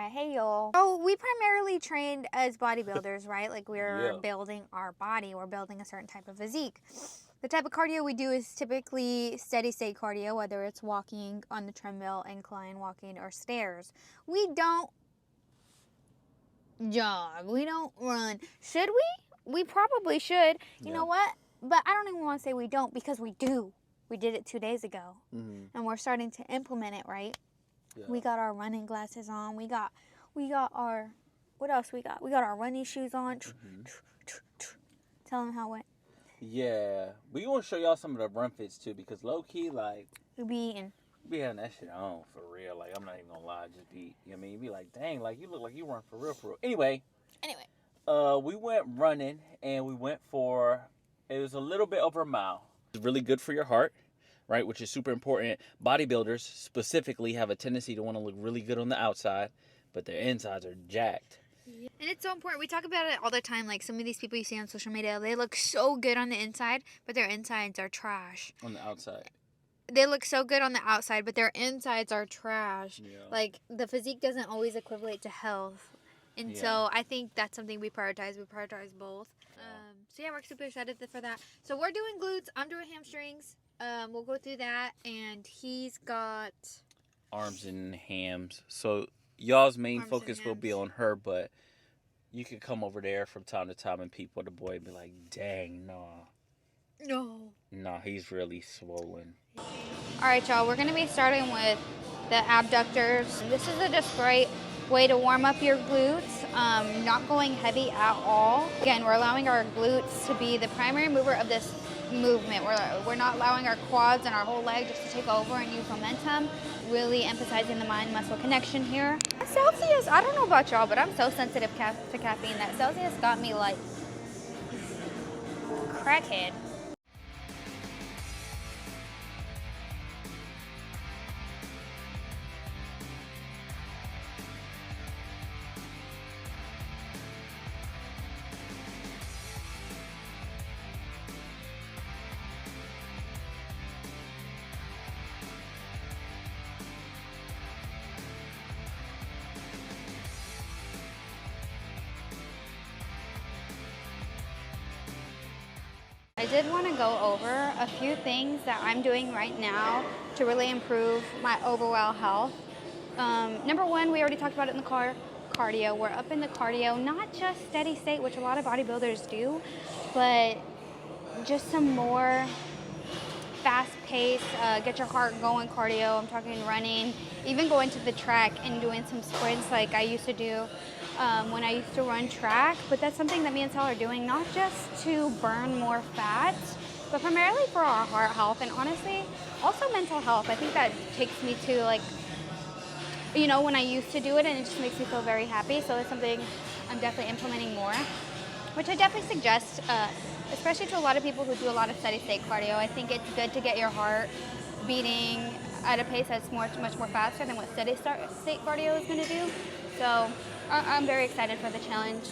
Hey y'all. So we primarily trained as bodybuilders, right? Like we're building our body, we're building a certain type of physique. The type of cardio we do is typically steady state cardio, whether it's walking on the treadmill, incline walking, or stairs. We don't jog, we don't run. Should we? We probably should. You know what? But I don't even want to say we don't, because we do. We did it 2 days ago, and we're starting to implement it, right? Yeah. We got our running glasses on. We got our, what else we got? We got our running shoes on. Tell them how it went. Yeah, we want to show y'all some of the run fits too, because low key, like, we be eating. Be having that shit on for real. Like, I'm not even gonna lie, just be, you know what I mean? You be like, dang, like, you look like you run for real, for real. Anyway, we went running, and we went for, it was a little bit over a mile. It's really good for your heart, right, which is super important. Bodybuilders specifically have a tendency to want to look really good on the outside, but their insides are jacked. Yeah. And it's so important. We talk about it all the time. Like, some of these people you see on social media, they look so good on the inside, but their insides are trash. On the outside. They look so good on the outside, but their insides are trash. Yeah. Like, the physique doesn't always equivalent to health. And so I think that's something we prioritize. We prioritize both. So yeah, we're super excited for that. So we're doing glutes. I'm doing hamstrings. We'll go through that. And he's got arms and hams. So y'all's main focus will be on her, but you can come over there from time to time and peep with the boy and be like, dang, no, he's really swollen. All right, y'all, we're going to be starting with the abductors. This is a just great way to warm up your glutes, not going heavy at all. Again, we're allowing our glutes to be the primary mover of this movement. We're not allowing our quads and our whole leg just to take over and use momentum. Really emphasizing the mind-muscle connection here. Celsius, I don't know about y'all, but I'm so sensitive to caffeine that Celsius got me like crackhead. I did want to go over a few things that I'm doing right now to really improve my overall health. Number one, we already talked about it in the cardio. We're up in the cardio, not just steady state, which a lot of bodybuilders do, but just some more fast pace, get your heart going cardio. I'm talking running, even going to the track and doing some sprints like I used to do when I used to run track. But that's something that me and Sal are doing, not just to burn more fat, but primarily for our heart health and honestly, also mental health. I think that takes me to, like, you know, when I used to do it, and it just makes me feel very happy. So it's something I'm definitely implementing more, which I definitely suggest, especially to a lot of people who do a lot of steady state cardio. I think it's good to get your heart beating at a pace that's much more faster than what steady state cardio is going to do. So I'm very excited for the challenge.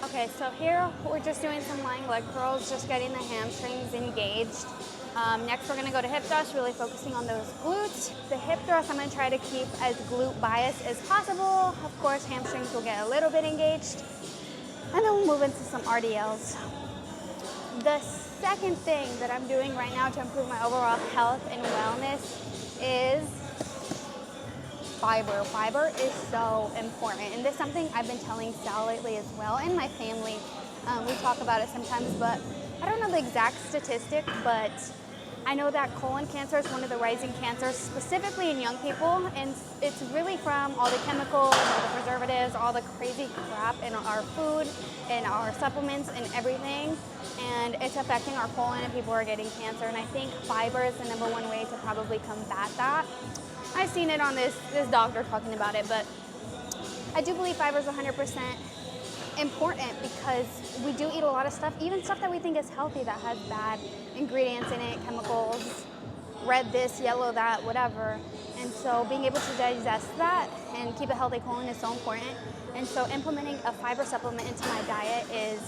Okay, so here we're just doing some lying leg curls, just getting the hamstrings engaged. Next we're going to go to hip thrust, really focusing on those glutes. The hip thrust I'm going to try to keep as glute biased as possible. Of course, hamstrings will get a little bit engaged. And then we'll move into some RDLs. The second thing that I'm doing right now to improve my overall health and wellness is fiber. Fiber is so important, and this is something I've been telling Sal lately as well, and my family. We talk about it sometimes, but I don't know the exact statistic, but I know that colon cancer is one of the rising cancers, specifically in young people, and it's really from all the chemicals, all the preservatives, all the crazy crap in our food, and our supplements, and everything, and it's affecting our colon, and people are getting cancer, and I think fiber is the number one way to probably combat that. I've seen it on this doctor talking about it, but I do believe fiber is 100% important because we do eat a lot of stuff, even stuff that we think is healthy that has bad ingredients in it, chemicals, red this, yellow that, whatever. And so being able to digest that and keep a healthy colon is so important. And so implementing a fiber supplement into my diet is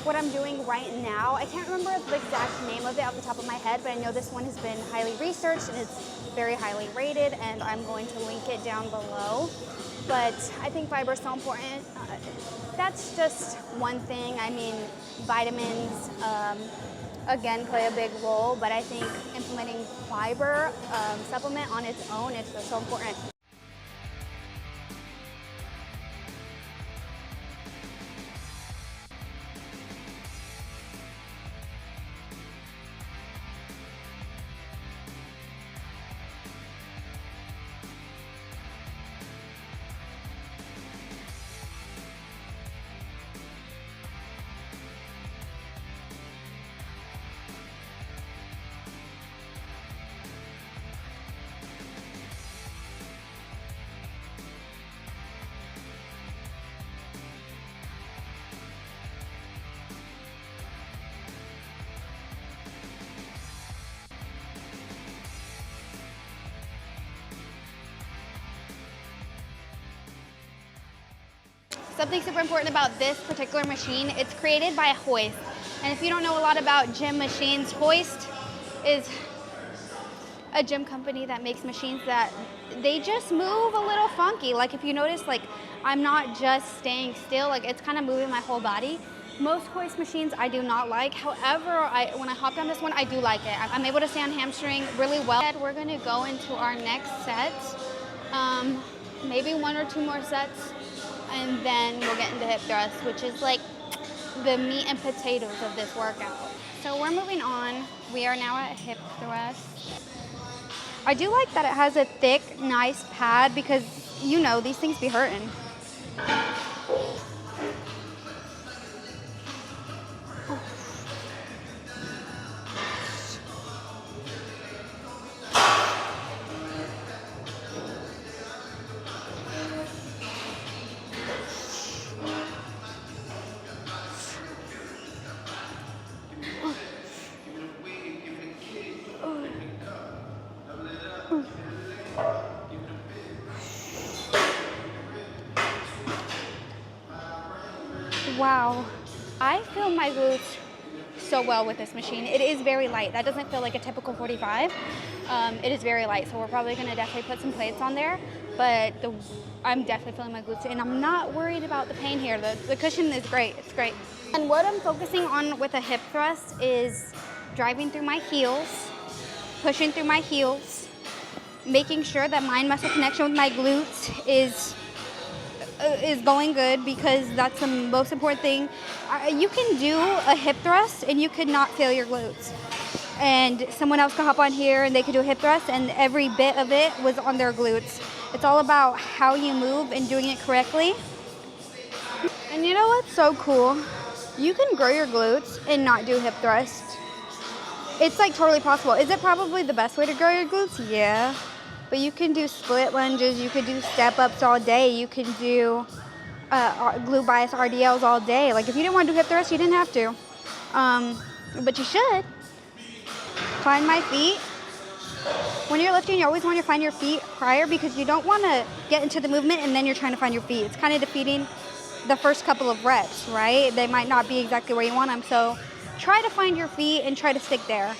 what I'm doing right now. I can't remember the exact name of it off the top of my head, but I know this one has been highly researched and it's very highly rated, and I'm going to link it down below. but I think fiber is so important. That's just one thing. I mean, vitamins, again, play a big role, but I think implementing fiber supplement on its own is so important. Something super important about this particular machine, it's created by Hoist. And if you don't know a lot about gym machines, Hoist is a gym company that makes machines that they just move a little funky. Like if you notice, like I'm not just staying still, like it's kind of moving my whole body. Most Hoist machines I do not like. However, when I hopped on this one, I do like it. I'm able to stay on hamstring really well. We're gonna go into our next set. Maybe 1 or 2 more sets, and then we'll get into hip thrust, which is like the meat and potatoes of this workout. So we're moving on. We are now at hip thrust. I do like that it has a thick, nice pad because, you know, these things be hurting. Wow, I feel my glutes so well with this machine. It is very light. That doesn't feel like a typical 45. It is very light, so we're probably gonna definitely put some plates on there, but I'm definitely feeling my glutes, and I'm not worried about the pain here. The cushion is great, it's great. And what I'm focusing on with a hip thrust is driving through my heels, pushing through my heels, making sure that mind muscle connection with my glutes is going good, because that's the most important thing. You can do a hip thrust and you could not feel your glutes. And someone else could hop on here and they could do a hip thrust and every bit of it was on their glutes. It's all about how you move and doing it correctly. And you know what's so cool? You can grow your glutes and not do hip thrust. It's like totally possible. Is it probably the best way to grow your glutes? Yeah. But you can do split lunges, you could do step-ups all day, you can do glute bias RDLs all day. Like if you didn't want to do hip thrust, you didn't have to. But you should. Find my feet. When you're lifting, you always want to find your feet prior, because you don't want to get into the movement and then you're trying to find your feet. It's kind of defeating the first couple of reps, right? They might not be exactly where you want them. So try to find your feet and try to stick there.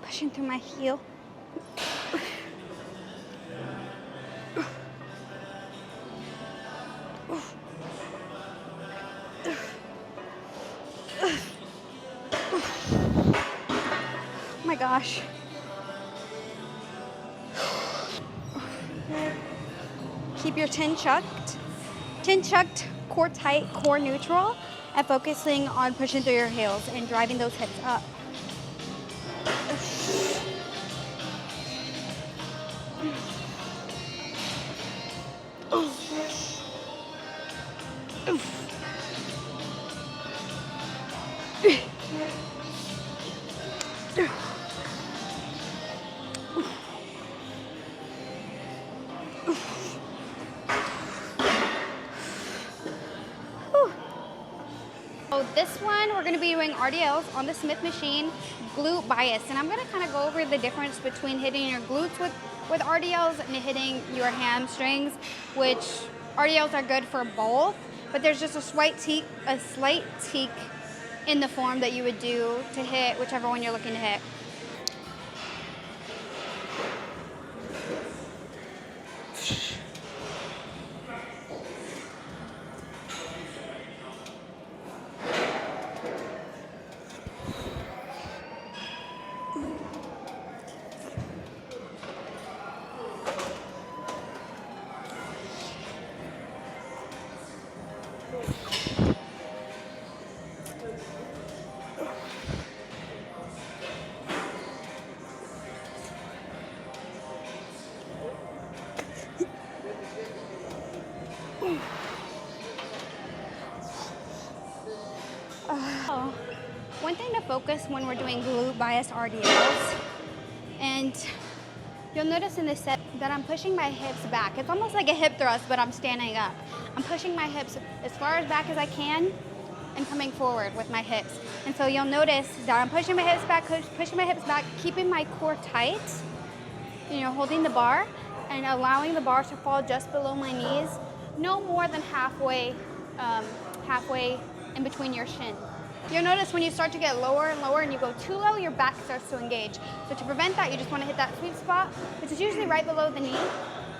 Pushing through my heel. Oh my gosh. Keep your chin chucked. Chin chucked, core tight, core neutral, and focusing on pushing through your heels and driving those hips up. So this one, we're going to be doing RDLs on the Smith machine, glute bias. And I'm going to kind of go over the difference between hitting your glutes with RDLs and hitting your hamstrings, which RDLs are good for both, but there's just a slight tweak in the form that you would do to hit whichever one you're looking to hit. One thing to focus when we're doing glute bias RDLs, and you'll notice in this set that I'm pushing my hips back. It's almost like a hip thrust, but I'm standing up. I'm pushing my hips as far as back as I can and coming forward with my hips. And so you'll notice that I'm pushing my hips back, keeping my core tight, holding the bar and allowing the bar to fall just below my knees, no more than halfway in between your shin. You'll notice when you start to get lower and lower and you go too low, your back starts to engage. So to prevent that, you just want to hit that sweet spot, which is usually right below the knee,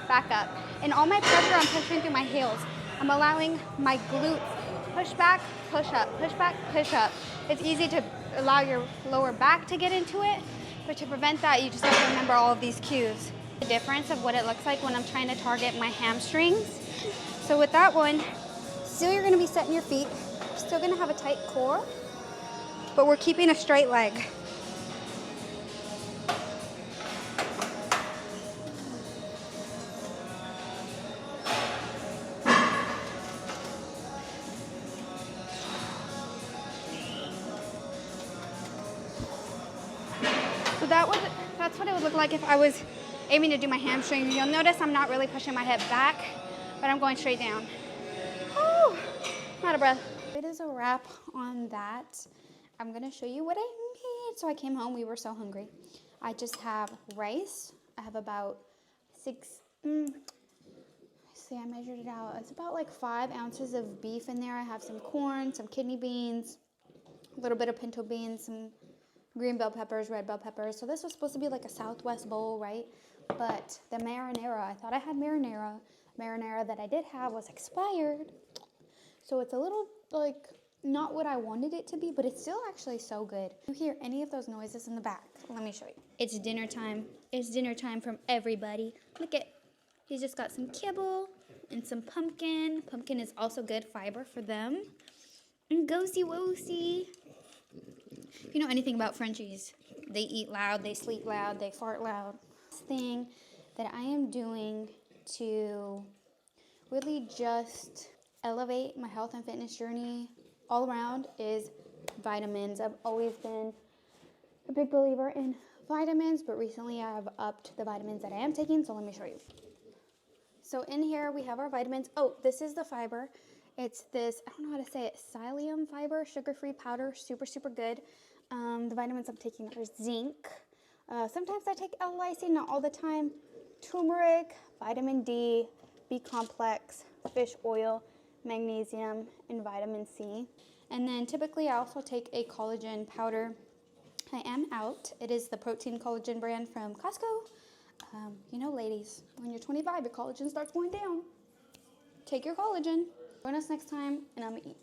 back up. And all my pressure, I'm pushing through my heels. I'm allowing my glutes push back, push up, push back, push up. It's easy to allow your lower back to get into it, but to prevent that, you just have to remember all of these cues. The difference of what it looks like when I'm trying to target my hamstrings. So with that one, still you're going to be setting your feet, still going to have a tight core, but we're keeping a straight leg. So that's what it would look like if I was aiming to do my hamstring. You'll notice I'm not really pushing my head back, but I'm going straight down. Whew, I'm out of breath. It is a wrap on that. I'm gonna show you what I made. So I came home, we were so hungry. I just have rice. I have about I measured it out. It's about like 5 ounces of beef in there. I have some corn, some kidney beans, a little bit of pinto beans, some green bell peppers, red bell peppers. So this was supposed to be like a Southwest bowl, right? But the marinara, I thought I had marinara. Marinara that I did have was expired. So it's a little like not what I wanted it to be, but it's still actually so good. You hear any of those noises in the back? Let me show you. It's dinner time. It's dinner time from everybody. Look at, he's just got some kibble and some pumpkin. Pumpkin is also good fiber for them. And ghosty-woosty. If you know anything about Frenchies, they eat loud, they sleep loud, they fart loud. This thing that I am doing to really just elevate my health and fitness journey all around is vitamins. I've always been a big believer in vitamins, but recently I have upped the vitamins that I am taking, so let me show you. So in here we have our vitamins. Oh, this is the fiber. It's this, I don't know how to say it, psyllium fiber, sugar-free powder, super, super good. The vitamins I'm taking are zinc. Sometimes I take L-lysine, not all the time. Turmeric, vitamin D, B-complex, fish oil, magnesium, and vitamin C. And then typically I also take a collagen powder. I am out. It is the protein collagen brand from Costco. You know, ladies, when you're 25, your collagen starts going down. Take your collagen. Join us next time, and I'm gonna eat.